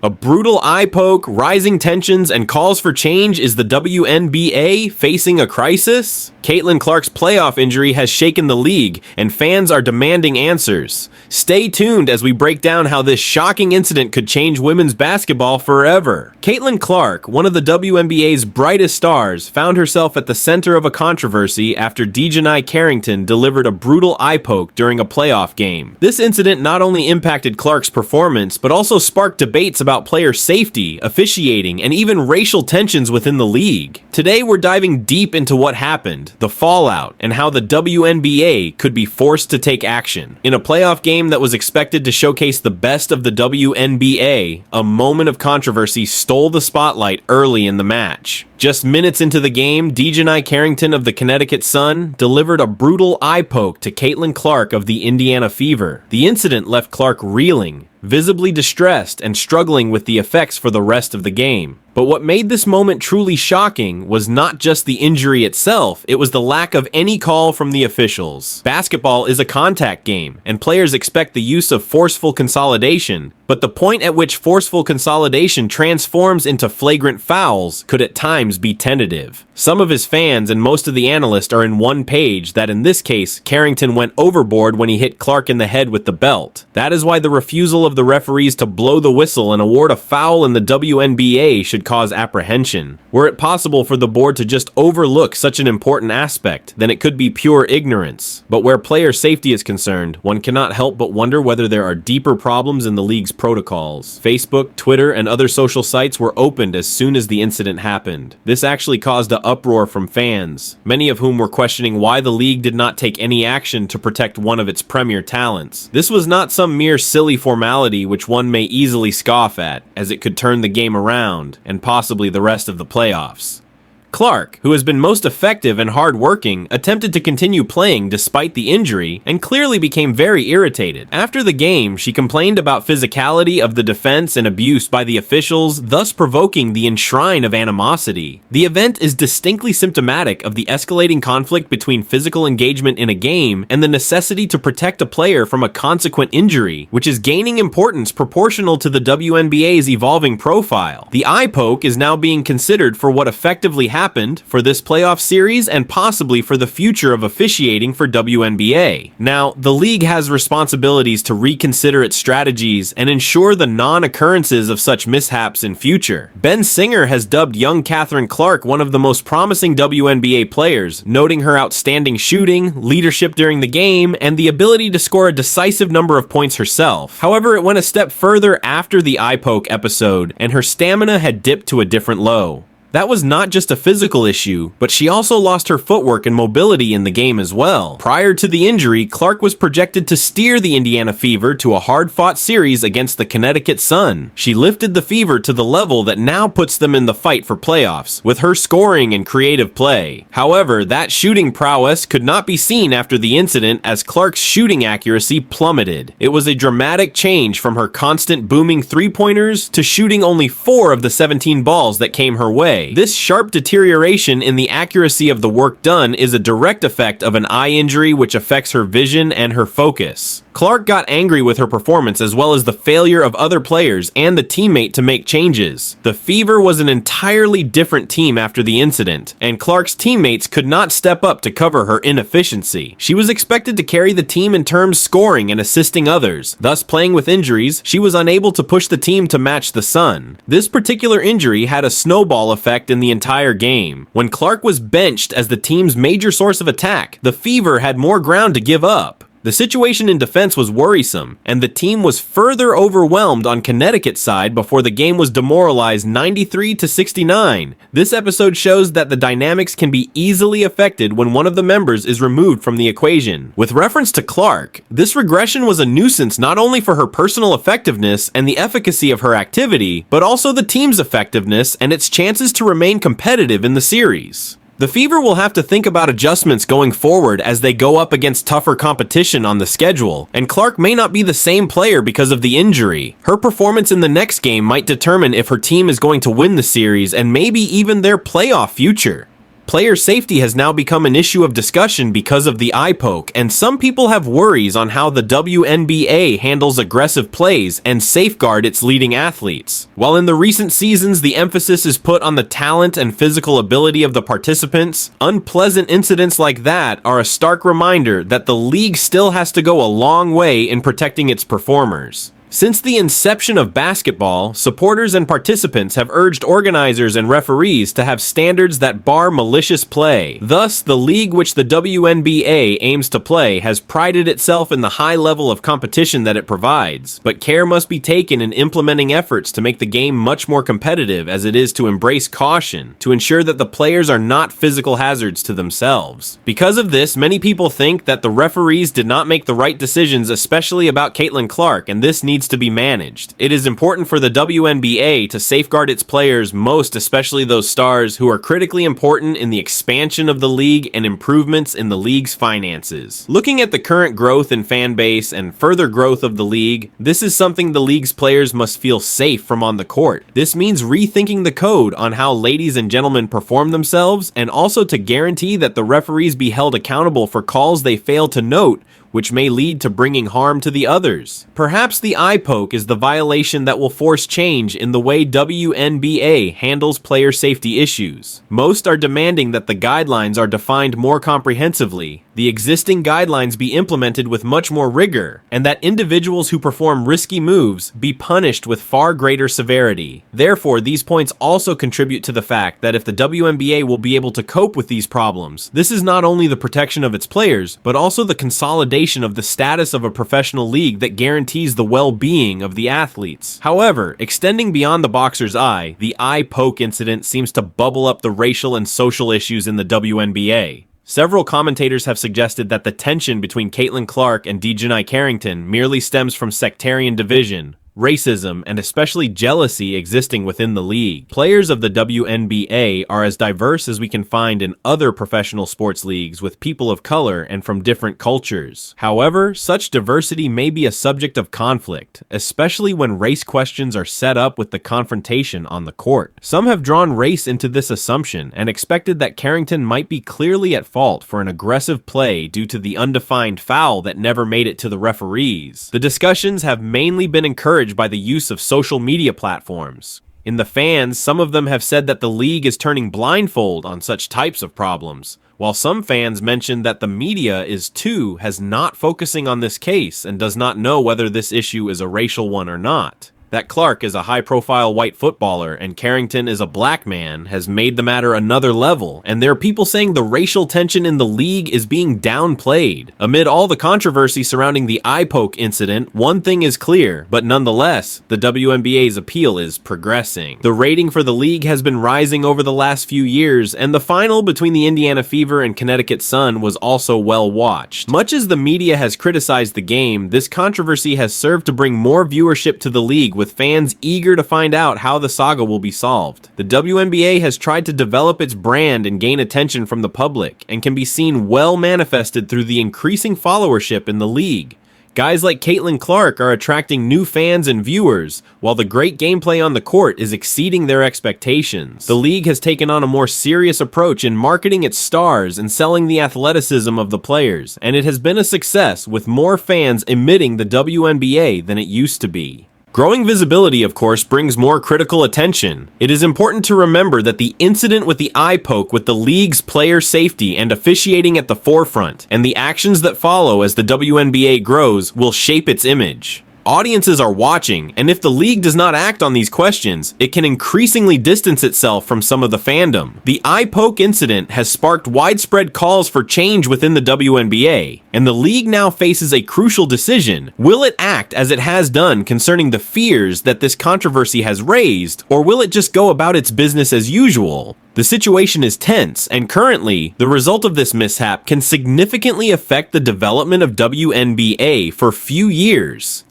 A brutal eye poke, rising tensions, and calls for change. Is the WNBA facing a crisis? Caitlin Clark's playoff injury has shaken the league, and fans are demanding answers. Stay tuned as we break down how this shocking incident could change women's basketball forever. Caitlin Clark, one of the WNBA's brightest stars, found herself at the center of a controversy after Dijonai Carrington delivered a brutal eye poke during a playoff game. This incident not only impacted Clark's performance, but also sparked debates about player safety, officiating, and even racial tensions within the league. Today we're diving deep into what happened, the fallout, and how the WNBA could be forced to take action. In a playoff game that was expected to showcase the best of the WNBA, a moment of controversy stole the spotlight early in the match. Just minutes into the game, Dijonai Carrington of the Connecticut Sun delivered a brutal eye poke to Caitlin Clark of the Indiana Fever. The incident left Clark reeling, visibly distressed, and struggling with the effects for the rest of the game. But what made this moment truly shocking was not just the injury itself, it was the lack of any call from the officials. Basketball is a contact game, and players expect the use of forceful consolidation, but the point at which forceful consolidation transforms into flagrant fouls could at times be tentative. Some of his fans and most of the analysts are in one page that in this case, Carrington went overboard when he hit Clark in the head with the belt. That is why the refusal of the referees to blow the whistle and award a foul in the WNBA should cause apprehension. Were it possible for the board to just overlook such an important aspect, then it could be pure ignorance. But where player safety is concerned, one cannot help but wonder whether there are deeper problems in the league's protocols. Facebook, Twitter, and other social sites were opened as soon as the incident happened. This actually caused an uproar from fans, many of whom were questioning why the league did not take any action to protect one of its premier talents. This was not some mere silly formality which one may easily scoff at, as it could turn the game around, and possibly the rest of the playoffs. Clark, who has been most effective and hard-working, attempted to continue playing despite the injury and clearly became very irritated. After the game, she complained about physicality of the defense and abuse by the officials, thus provoking the enshrine of animosity. The event is distinctly symptomatic of the escalating conflict between physical engagement in a game and the necessity to protect a player from a consequent injury, which is gaining importance proportional to the WNBA's evolving profile. The eye poke is now being considered for what effectively happened for this playoff series and possibly for the future of officiating for WNBA. Now, the league has responsibilities to reconsider its strategies and ensure the non-occurrences of such mishaps in future. Ben Singer has dubbed young Caitlin Clark one of the most promising WNBA players, noting her outstanding shooting, leadership during the game, and the ability to score a decisive number of points herself. However, it went a step further after the eye poke episode, and her stamina had dipped to a different low. That was not just a physical issue, but she also lost her footwork and mobility in the game as well. Prior to the injury, Clark was projected to steer the Indiana Fever to a hard-fought series against the Connecticut Sun. She lifted the Fever to the level that now puts them in the fight for playoffs, with her scoring and creative play. However, that shooting prowess could not be seen after the incident as Clark's shooting accuracy plummeted. It was a dramatic change from her constant booming three-pointers to shooting only 4 of the 17 balls that came her way. This sharp deterioration in the accuracy of the work done is a direct effect of an eye injury which affects her vision and her focus. Clark got angry with her performance as well as the failure of other players and the teammate to make changes. The Fever was an entirely different team after the incident, and Clark's teammates could not step up to cover her inefficiency. She was expected to carry the team in terms scoring and assisting others. Thus, playing with injuries, she was unable to push the team to match the Sun. This particular injury had a snowball effect in the entire game. When Clark was benched as the team's major source of attack, the Fever had more ground to give up. The situation in defense was worrisome, and the team was further overwhelmed on Connecticut's side before the game was demoralized 93-69. This episode shows that the dynamics can be easily affected when one of the members is removed from the equation. With reference to Clark, this regression was a nuisance not only for her personal effectiveness and the efficacy of her activity, but also the team's effectiveness and its chances to remain competitive in the series. The Fever will have to think about adjustments going forward as they go up against tougher competition on the schedule, and Clark may not be the same player because of the injury. Her performance in the next game might determine if her team is going to win the series and maybe even their playoff future. Player safety has now become an issue of discussion because of the eye poke, and some people have worries on how the WNBA handles aggressive plays and safeguard its leading athletes. While in the recent seasons the emphasis is put on the talent and physical ability of the participants, unpleasant incidents like that are a stark reminder that the league still has to go a long way in protecting its performers. Since the inception of basketball, supporters and participants have urged organizers and referees to have standards that bar malicious play. Thus, the league which the WNBA aims to play has prided itself in the high level of competition that it provides, but care must be taken in implementing efforts to make the game much more competitive as it is to embrace caution, to ensure that the players are not physical hazards to themselves. Because of this, many people think that the referees did not make the right decisions, especially about Caitlin Clark, and this needs to be managed. It is important for the WNBA to safeguard its players, most especially those stars who are critically important in the expansion of the league and improvements in the league's finances. Looking at the current growth in fan base and further growth of the league, this is something the league's players must feel safe from on the court. This means rethinking the code on how ladies and gentlemen perform themselves, and also to guarantee that the referees be held accountable for calls they fail to note, which may lead to bringing harm to the others. Perhaps the eye poke is the violation that will force change in the way WNBA handles player safety issues. Most are demanding that the guidelines are defined more comprehensively, the existing guidelines be implemented with much more rigor, and that individuals who perform risky moves be punished with far greater severity. Therefore, these points also contribute to the fact that if the WNBA will be able to cope with these problems, this is not only the protection of its players, but also the consolidation of the status of a professional league that guarantees the well-being of the athletes. However, extending beyond the boxer's eye, the eye poke incident seems to bubble up the racial and social issues in the WNBA. Several commentators have suggested that the tension between Caitlin Clark and Dijonai Carrington merely stems from sectarian division, racism, and especially jealousy existing within the league. Players of the WNBA are as diverse as we can find in other professional sports leagues with people of color and from different cultures. However, such diversity may be a subject of conflict, especially when race questions are set up with the confrontation on the court. Some have drawn race into this assumption and expected that Carrington might be clearly at fault for an aggressive play due to the undefined foul that never made it to the referees. The discussions have mainly been encouraged by the use of social media platforms. In the fans, some of them have said that the league is turning blindfold on such types of problems, while some fans mention that the media has not focusing on this case and does not know whether this issue is a racial one or not. That Clark is a high-profile white footballer and Carrington is a black man has made the matter another level, and there are people saying the racial tension in the league is being downplayed. Amid all the controversy surrounding the eye poke incident, one thing is clear, but nonetheless, the WNBA's appeal is progressing. The rating for the league has been rising over the last few years, and the final between the Indiana Fever and Connecticut Sun was also well watched. Much as the media has criticized the game, this controversy has served to bring more viewership to the league, with fans eager to find out how the saga will be solved. The WNBA has tried to develop its brand and gain attention from the public, and can be seen well manifested through the increasing followership in the league. Guys like Caitlin Clark are attracting new fans and viewers, while the great gameplay on the court is exceeding their expectations. The league has taken on a more serious approach in marketing its stars and selling the athleticism of the players, and it has been a success, with more fans emitting the WNBA than it used to be. Growing visibility, of course, brings more critical attention. It is important to remember that the incident with the eye poke with the league's player safety and officiating at the forefront, and the actions that follow as the WNBA grows, will shape its image. Audiences are watching, and if the league does not act on these questions, it can increasingly distance itself from some of the fandom. The eye poke incident has sparked widespread calls for change within the WNBA, and the league now faces a crucial decision. Will it act as it has done concerning the fears that this controversy has raised, or will it just go about its business as usual? The situation is tense, and currently, the result of this mishap can significantly affect the development of WNBA for few years.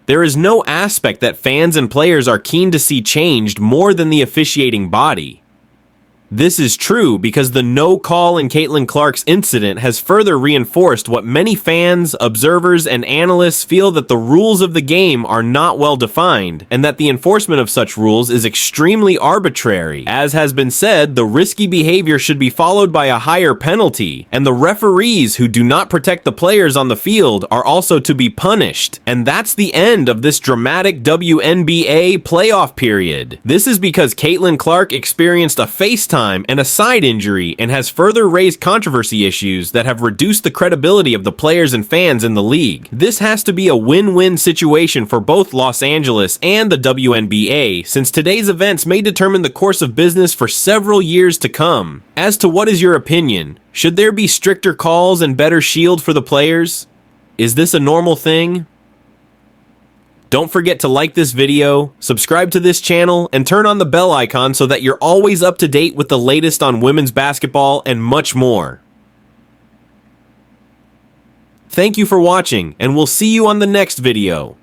There is no aspect that fans and players are keen to see changed more than the officiating body. This is true because the no call in Caitlin Clark's incident has further reinforced what many fans, observers, and analysts feel, that the rules of the game are not well defined, and that the enforcement of such rules is extremely arbitrary. As has been said, the risky behavior should be followed by a higher penalty, and the referees who do not protect the players on the field are also to be punished. And that's the end of this dramatic WNBA playoff period. This is because Caitlin Clark experienced a FaceTime and a side injury, and has further raised controversy issues that have reduced the credibility of the players and fans in the league. This has to be a win-win situation for both Los Angeles and the WNBA, since today's events may determine the course of business for several years to come. As to what is your opinion? Should there be stricter calls and better shield for the players? Is this a normal thing? Don't forget to like this video, subscribe to this channel, and turn on the bell icon so that you're always up to date with the latest on women's basketball and much more. Thank you for watching, and we'll see you on the next video.